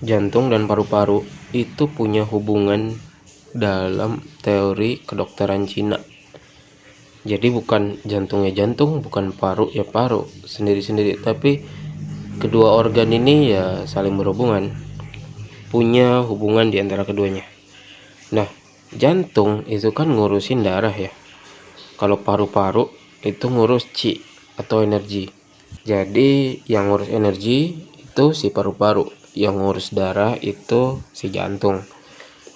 jantung dan paru-paru itu punya hubungan dalam teori kedokteran Cina. Jadi bukan jantungnya jantung, bukan paru ya paru sendiri-sendiri, tapi kedua organ ini ya saling berhubungan, punya hubungan di antara keduanya. Nah, jantung itu kan ngurusin darah ya. Kalau paru-paru itu ngurus qi atau energi. Jadi yang ngurus energi itu si paru-paru, yang ngurus darah itu si jantung.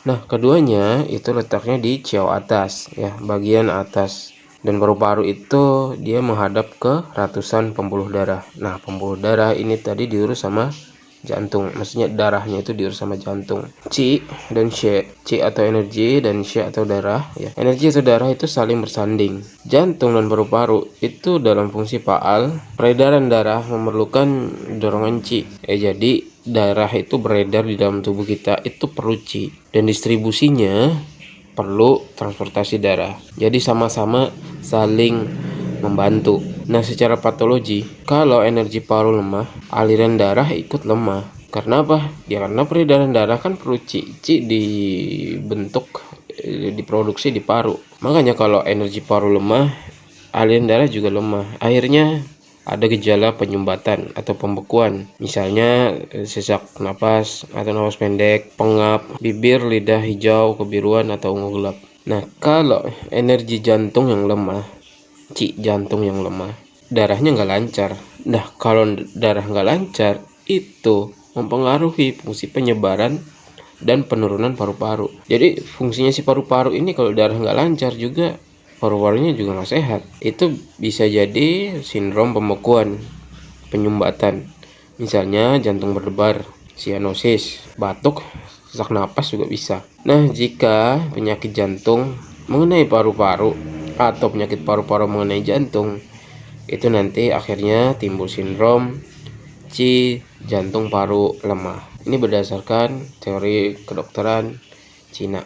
Nah, keduanya itu letaknya di ciao atas ya, bagian atas. Dan paru-paru itu dia menghadap ke ratusan pembuluh darah. Nah, pembuluh darah ini tadi diurus sama jantung, maksudnya darahnya itu diurus sama jantung. Qi dan Xie, Qi atau energi dan Xie atau darah ya. Energi atau darah itu saling bersanding. Jantung dan paru-paru itu dalam fungsi faal, peredaran darah memerlukan dorongan Qi. Jadi darah itu beredar di dalam tubuh kita itu perlu Qi, dan distribusinya perlu transportasi darah. Jadi sama-sama saling membantu. Nah, secara patologi, kalau energi paru lemah, aliran darah ikut lemah. Karena apa? Ya karena peredaran darah kan perlu Qi. Qi diproduksi di paru. Makanya kalau energi paru lemah, aliran darah juga lemah. Akhirnya ada gejala penyumbatan atau pembekuan. Misalnya sesak napas atau napas pendek, pengap, bibir, lidah hijau, kebiruan atau ungu gelap. Nah, kalau energi jantung yang lemah, Qi jantung yang lemah, darahnya nggak lancar. Nah, kalau darah nggak lancar, itu mempengaruhi fungsi penyebaran dan penurunan paru-paru. Jadi fungsinya si paru-paru ini kalau darah nggak lancar juga, paru-parunya juga nggak sehat. Itu bisa jadi sindrom pembekuan, penyumbatan. Misalnya jantung berdebar, sianosis, batuk, sesak napas juga bisa. Nah, jika penyakit jantung mengenai paru-paru atau penyakit paru-paru mengenai jantung, itu nanti akhirnya timbul sindrom Qi jantung paru lemah. Ini berdasarkan teori kedokteran Cina.